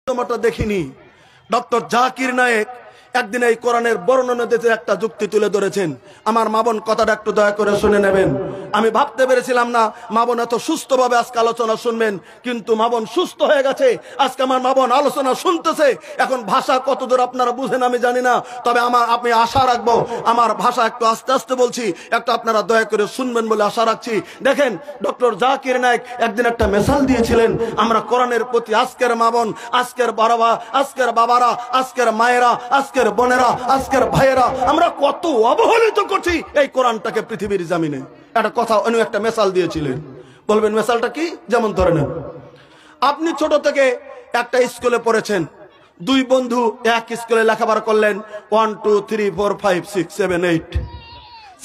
মতো দেখিনি। ডক্টর জাকির নায়েক একদিন এই কোরআনের বর্ণনা দিতে একটা যুক্তি তুলে ধরেছেন। আমার মা বোন কথাটা একটু দয়া করে শুনে নেবেন। আমি ভাবতে পেরেছিলাম না মা বোন এত সুস্থভাবে আজকে আলোচনা শুনবেন, কিন্তু মা বোন সুস্থ হয়ে গেছে। আজকে আমার মা বোন আলোচনা শুনতেছে। এখন ভাষা কতদূর আপনারা বুঝেন আমি জানি না, তবে আমি আশা রাখবো। আমার ভাষা একটু আস্তে আস্তে বলছি, একটু আপনারা দয়া করে শুনবেন বলে আশা রাখছি। দেখেন, ডক্টর জাকির নায়েক একদিন একটা মেসাল দিয়েছিলেন। আমরা কোরআনের প্রতি আজকের মা বোন, আজকের বাবা, আজকের বাবারা, আজকের মায়েরা, আজকের বোনেরা, আজকের ভাইয়েরা, আমরা কত অবহেলিত করছি এই কোরআনটাকে পৃথিবীর জমিনে। একটা কথা উনি একটা মেসাল দিয়েছিলেন। বলবেন মেসালটা কি? যেমন ধরে নেন, আপনি ছোট থেকে একটা স্কুলে পড়েছেন, দুই বন্ধু এক স্কুলে লেখাপড়া করলেন, 1 2 3 4 5 6 7 8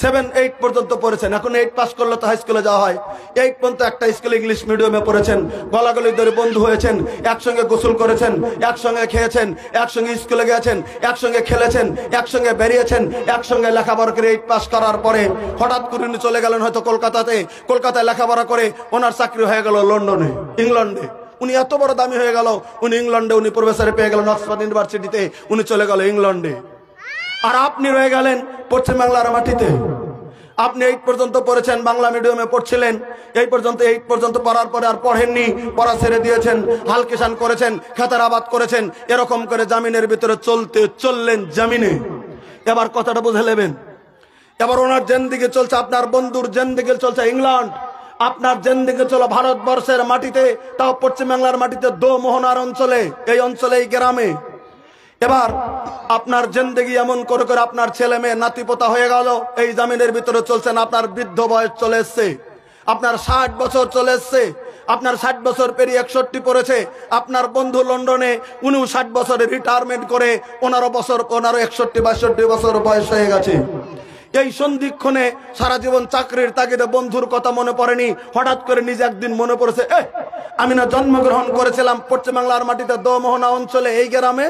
7 8 পর্যন্ত পড়েছেন। এখন 8 পাস করলে তো হাই স্কুলে যাওয়া হয়। 8 পর্যন্ত একটা স্কুলে ইংলিশ মিডিয়ামে পড়েছেন, গলাগলি ধরে বন্ধু হয়েছেন, একসঙ্গে গোসল করেছেন, একসঙ্গে খেয়েছেন, একসঙ্গে স্কুলে গিয়েছেন, একসঙ্গে খেলেছেন, একসঙ্গে বেরিয়েছেন, একসঙ্গে লেখাপড়া করে 8 পাস করার পরে হঠাৎ করে উনি চলে গেলেন হয়তো কলকাতায় লেখাপড়া করে ওনার চাকরি হয়ে গেল লন্ডনে, ইংল্যান্ডে। উনি এত বড় দামি হয়ে গেল, উনি ইংল্যান্ডে উনি প্রফেসরে পেয়ে গেলেন অক্সফোর্ড ইউনিভার্সিটিতে, উনি চলে গেল ইংল্যান্ডে। আর আপনি রয়ে গেলেন পশ্চিম বাংলার মাটিতে। আপনি 8 পর্যন্ত পড়েছেন, বাংলা মিডিয়ামে পড়ছিলেন। এই পর্যন্ত 8 পর্যন্ত পড়ার পরে আর পড়েননি, পড়া ছেড়ে দিয়েছেন, হাল কিষান করেছেন, খেতের আবাদ করেছেন, এরকম করে জামিনের ভিতরে চললেন জামিনে। এবার কথাটা বুঝে নেবেন। এবার ওনার জেন্দিগি চলছে, আপনার বন্ধুর জেন্দিগি চলছে ইংল্যান্ড, আপনার জেন্দিগি চলো ভারতবর্ষের মাটিতে, তাও পশ্চিম বাংলার মাটিতে দোমোহনার অঞ্চলে, এই অঞ্চলে, এই গ্রামে। এবার আপনার জিন্দেগি এমন করে করে আপনার ছেলে মেয়ে নাতিপোতা হয়ে গেল, এই জামিনের ভিতরে চলছেন। আপনার বৃদ্ধ বয়স চলে এসছে, আপনার 60 বছর চলে এসছে, আপনার 60 বছর পেরিয়ে 61 পড়েছে। আপনার বন্ধু লন্ডনে, উনিও 60 বছরে রিটায়ারমেন্ট করে 15 বছর, 61-62 বছর বয়স হয়ে গেছে। এই সন্ধিক্ষণে সারা জীবন চাকরির তাগিদে বন্ধুর কথা মনে পড়েনি, হঠাৎ করে নিজে একদিন মনে পড়েছে, আমি না জন্মগ্রহণ করেছিলাম পশ্চিম বাংলার মাটিতে দোমোহনা অঞ্চলে, এই গ্রামে,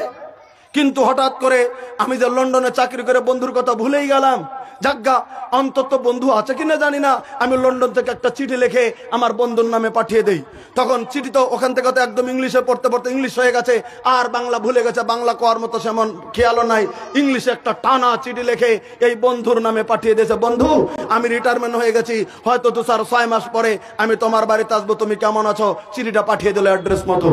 কিন্তু হঠাৎ করে আমি যে লন্ডনে চাকরি করে বন্ধুর কথা ভুলেই গেলাম। যাজ্ঞা, অন্তত বন্ধু আছে কিনা জানি না, আমি লন্ডন থেকে একটা চিঠি লিখে আমার বন্ধুর নামে পাঠিয়ে দেই। তখন চিঠি তো ওখান থেকে তো একদম ইংলিশে পড়তে পড়তে ইংলিশ হয়ে গেছে, আর বাংলা ভুলে গেছে, বাংলা কোয়ার মতো সেমন খেয়ালও নাই। ইংলিশে একটা টানা চিঠি লিখে এই বন্ধুর নামে পাঠিয়ে দিয়েছে, বন্ধু আমি রিটায়ারমেন্ট হয়ে গেছি, হয়তো 2-6 মাস পরে আমি তোমার বাড়িতে আসবো, তুমি কেমন আছো? চিঠিটা পাঠিয়ে দিল অ্যাড্রেস মতো।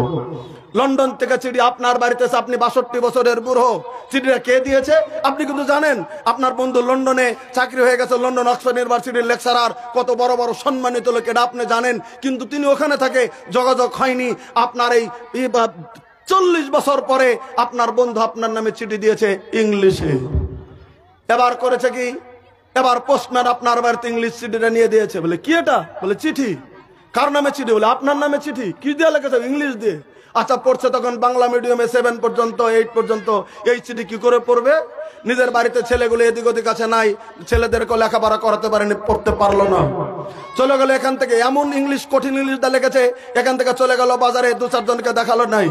লন্ডন থেকে চিঠি আপনার বাড়িতে, আপনি 62 বছরের বুড়ো। চিঠিটা কে দিয়েছে আপনি কিন্তু জানেন? আপনার বন্ধু লন্ডনে চাকরি হয়ে গেছে, লন্ডন অক্সফোর্ড ইউনিভার্সিটির লেকচারার, কত বড় বড় সম্মানিত লোক, এটা আপনি জানেন, কিন্তু তিনি ওখানে থাকে, যোগাযোগ হয়নি। আপনার এই 40 বছর পরে আপনার বন্ধু আপনার নামে চিঠি দিয়েছে ইংলিশে। এবার করেছে কি, এবার পোস্টম্যান আপনার বাড়িতে ইংলিশ চিঠিটা নিয়ে দিয়েছে। বলে কি এটা? বলে চিঠি। কার নামে চিঠি? বলে আপনার নামে চিঠি। কি দিয়ে লিখেছে? ইংলিশ দিয়ে। আচ্ছা, পড়ছে তখন বাংলা মিডিয়ামে 7 পর্যন্ত 8 পর্যন্ত, এই চিঠি কি করে পড়বে? নিজের বাড়িতে ছেলেগুলো এদিক ওদিক আছে, নাই, ছেলেদেরকে লেখাপড়া করাতে পারেনি, পড়তে পারলো না, চলে গেল এখান থেকে। এমন ইংলিশ, কঠিন ইংলিশটা লিখেছে, এখান থেকে চলে গেল বাজারে, 2-4 জনকে দেখালো, নাই।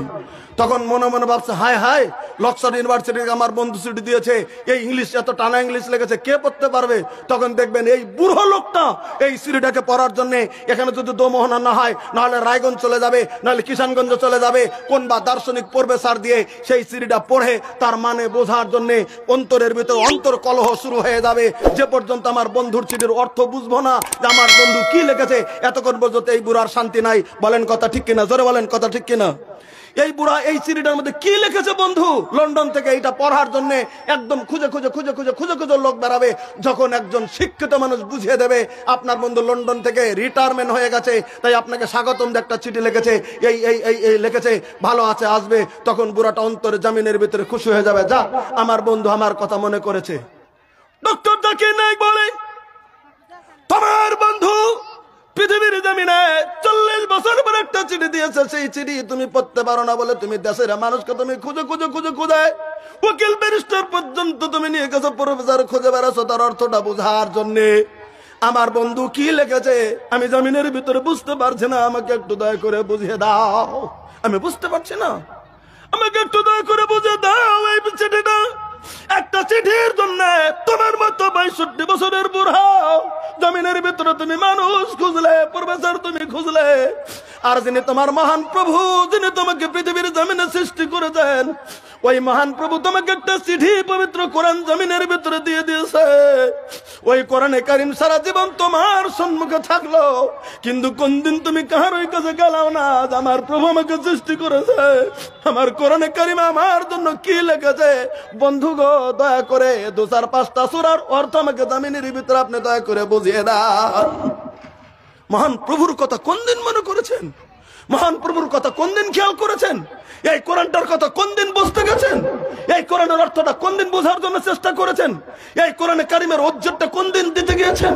তখন মনে মনে ভাবছে, হায় অক্সফোর্ড ইউনিভার্সিটি আমার বন্ধু চিঠি দিয়েছে, এই ইংলিশ এত টানা ইংলিশ লেগেছে, কে পড়তে পারবে? তখন দেখবেন এই বুড়ো লোকটা এই চিঠিটাকে পড়ার জন্য এখানে যদি দোমোহনা না হয়, নাহলে রায়গঞ্জ চলে যাবে, নাহলে কিষানগঞ্জ চলে যাবে, কোন বা দার্শনিক প্রফেসর দিয়ে সেই চিঠিটা পড়ে তার মানে বোঝার জন্য অন্তরের ভিতরে অন্তর কলহ শুরু হয়ে যাবে। যে পর্যন্ত আমার বন্ধুর চিঠির অর্থ বুঝবো না, যে আমার বন্ধু কি লিখেছে, এতক্ষণ পর্যন্ত এই বুড়ার শান্তি নাই। বলেন কথা ঠিক কিনা? জোরে বলেন কথা ঠিক কিনা? এই বুড়া এই চিঠিটার মধ্যে কি লিখেছে বন্ধু, লন্ডন থেকে এইটা পড়ার জন্য একদম খুঁজে খুঁজে লোক বেরাবে। যখন একজন শিক্ষিত মানুষ বুঝিয়ে দেবে আপনার বন্ধু লন্ডন থেকে রিটায়ারমেন্ট হয়ে গেছে, তাই আপনাকে স্বাগতম একটা চিঠি লিখেছে, এই লিখেছে, ভালো আছে, আসবে, তখন বুড়াটা অন্তরে জামিনের ভিতরে খুশি হয়ে যাবে, যা আমার বন্ধু আমার কথা মনে করেছে। ডক্টর জাকির নায়েক বলে, তোমার বন্ধু পৃথিবীর জমিনে 40 বছর পর একটা চিঠি দিয়েছে, সেই চিঠি তুমি পড়তে পারো না বলে তুমি দেশের মানুষকে তুমি খুঁজে উকিল ব্যারিস্টার পর্যন্ত তুমি নিয়ে গেছো, প্রফেসর খুঁজে বেড়াছো তার অর্থটা বোঝার জন্যে। আমার বন্ধু কি লিখেছে আমি জমিনের ভিতরে বুঝতে পারছি না, আমাকে একটু দয়া করে বুঝিয়ে দাও। আমি বুঝতে পারছি না, আমাকে একটু দয়া করে বুঝিয়ে দাও এই চিঠিটা। একটা চিঠির জন্য তোমার মতো 62 বছরের বুড়া জমিনের ভিতরে তুমি মানুষ খুঁজলে, প্রফেসর তুমি খুঁজলে, আর যিনি তোমার মহান প্রভু, যিনি তোমাকে পৃথিবীর জমিনে সৃষ্টি করেছেন, ওই মহান প্রভু তোমাকে একটা চিঠি পবিত্র কোরআন জমিনের ভিতরে দিয়ে দিয়েছে। ওই কোরআনে কারিম সারা জীবন তোমার সম্মুখে থাকলো, কিন্তু কোন দিন তুমি কার ওই কাছে গেলাও না যে আমার প্রভু আমাকে সৃষ্টি করেছে, আমার কোরআনে কারিম আমার জন্য কি লেগেছে। বন্ধু গো, দয়া করে 2-4-5টা সূরার অর্থ আমাকে জমিনের ভিতরে আপনি দয়া করে বুঝিয়ে দাও। মহান প্রভুর কথা কোন দিন মনে করেছেন? মহান প্রভুর কথা কোন দিন খেয়াল করেছেন? এই কোরআনটার কথা কোন দিন বুঝতে গেছেন? এই কোরআনের অর্থটা কোন দিন বোঝার জন্য চেষ্টা করেছেন? এই কোরআনে কারিমের ওজ্জতটা কোন দিন দিতে গিয়েছেন?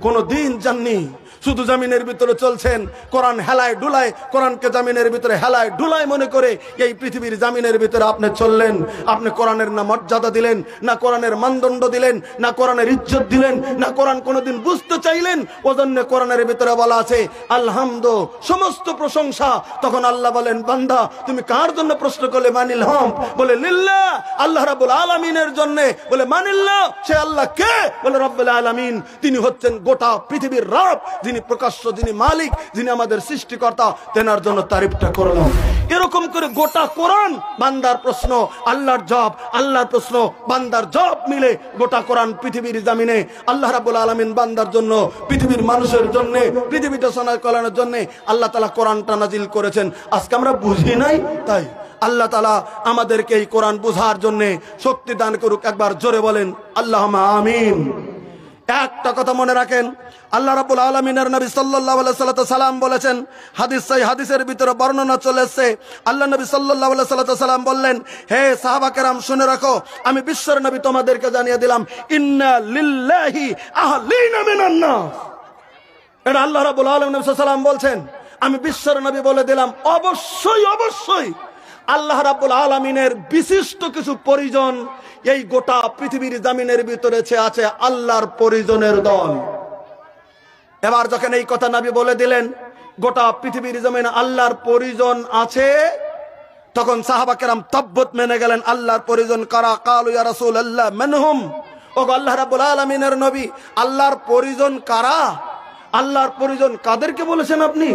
কোন দিন জাননি। শুধু জমিনের ভিতরে চলছেন, কোরআন হেলায় ডুলায়, কোরআনকে জমিনের ভিতরে হেলায় ডুলায় মনে করে এই পৃথিবীর জমিনের ভিতরে আপনি চললেন। আপনি কোরআনের না মর্যাদা দিলেন, না কোরআনের মানদণ্ড দিলেন, না কোরআনের ইজ্জত দিলেন, না কোরআন কোনোদিন বুঝতে চাইলেন। ওজন্য কোরআনের ভিতরে বলা আছে আলহামদু, সমস্ত প্রশংসা। তখন আল্লাহ বলেন, বান্দা তুমি কার জন্য প্রশ্ন করলে? মানিল হম, বলে লিল্লাহ, আল্লাহ রাব্বুল আলামিনের জন্য। বলে মানিল্লাহ, সে আল্লাহ কে? বলে রব্বুল আলামিন, তিনি হচ্ছেন গোটা পৃথিবীর রব, যিনি প্রকাশ্য, যিনি মালিক, যিনি আমাদের সৃষ্টিকর্তা। তেনার জন্য তারিফটা করলাম। এরকম করে গোটা কোরআন বান্দার প্রশ্ন, আল্লাহর জবাব, আল্লাহর প্রশ্ন, বান্দার জবাব মিলে গোটা কোরআন পৃথিবীর জামিনে আল্লাহ রাব্বুল আলামিন বান্দার জন্য, পৃথিবীর মানুষের জন্য, পৃথিবীটা সোনায় কল্যাণের জন্য আল্লাহ তাআলা কোরআনটা নাজিল করেছেন। আজকে আমরা বুঝি নাই, তাই আল্লাহ তাআলা আমাদেরকে এই কোরআন বোঝার জন্য শক্তি দান করুক। একবার জোরে বলেন আল্লাহুম্মা আমিন। একটা কথা মনে রাখেন, আল্লাহ রাব্বুল আলামিনের নবী সাল্লাল্লাহু আলাইহি সাল্লাম বলেছেন, হাদিসের ভিতরে বর্ণনা চলে এসেছে, আল্লাহ নবী সাল্লাল্লাহু আলাইহি সাল্লাম বললেন, হে সাহাবা কেরাম শুনে রাখো, আমি বিশ্বের নবী তোমাদেরকে জানিয়ে দিলাম, ইন্না লিল্লাহি আহলিনা মিনান নাস। এটা আল্লাহ রাব্বুল আলামিন সাল্লাম বলছেন, আমি বিশ্বের নবী বলে দিলাম, অবশ্যই অবশ্যই আল্লাহ রাব্বুল আলামিনের বিশিষ্ট কিছু পরিজন এই গোটা পৃথিবীর জমিনের ভিতরে আছে আল্লাহর পরিজনের দল। এবার যখন এই কথা নবী বলে দিলেন গোটা পৃথিবীর জমিনে আল্লাহর পরিজন আছে, তখন সাহাবা কেরাম তাব্বত মেনে গেলেন, আল্লাহর পরিজন কারা? কালু ইয়া রাসূলুল্লাহ মানহুম। ও আল্লাহ রাব্বুল আলামিনের নবী, আল্লাহর পরিজন কারা? আল্লাহর পরিজন কাদেরকে বলেছেন আপনি?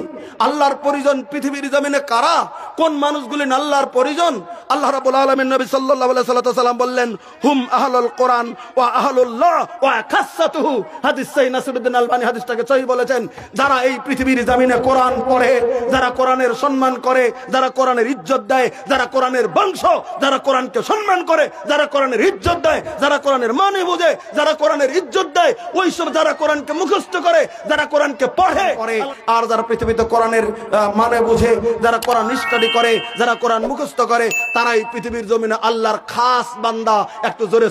আল্লাহর পরিজন পৃথিবীর জমিনে কারা? কোন মানুষগুলি আল্লাহর পরিজন? আল্লাহ রাব্বুল আলামিন নবী সাল্লাল্লাহু আলাইহি সাল্লাম বললেন, হুম আহলুল কোরআন ওয়া আহলুল্লাহ ওয়া খাসাতুহু। হাদিস সহিহ, নাসিরউদ্দিন আলবানী হাদিসটাকে সহিহ বলেছেন। যারা এই পৃথিবীর জমিনে কোরআন পড়ে, যারা কোরআনের সম্মান করে, যারা কোরআনের ইজ্জত দেয়, যারা কোরআনের বংশ, যারা কোরআনকে সম্মান করে, যারা কোরআনের ইজ্জত দেয়, যারা কোরআনের মানে বুঝে, যারা কোরআনের ইজ্জত দেয়, ওইসব যারা কোরআনকে মুখস্থ করে, যারা কোরআনকে পড়ে, আর যারা পৃথিবীতে কোরআনের মানে বুঝে, যারা কোরআন স্টাডি করে, যারা কোরআন মুখস্থ করে, তারাই পৃথিবীর জমিনে আল্লাহর খাস বান্দা। একটু জোরে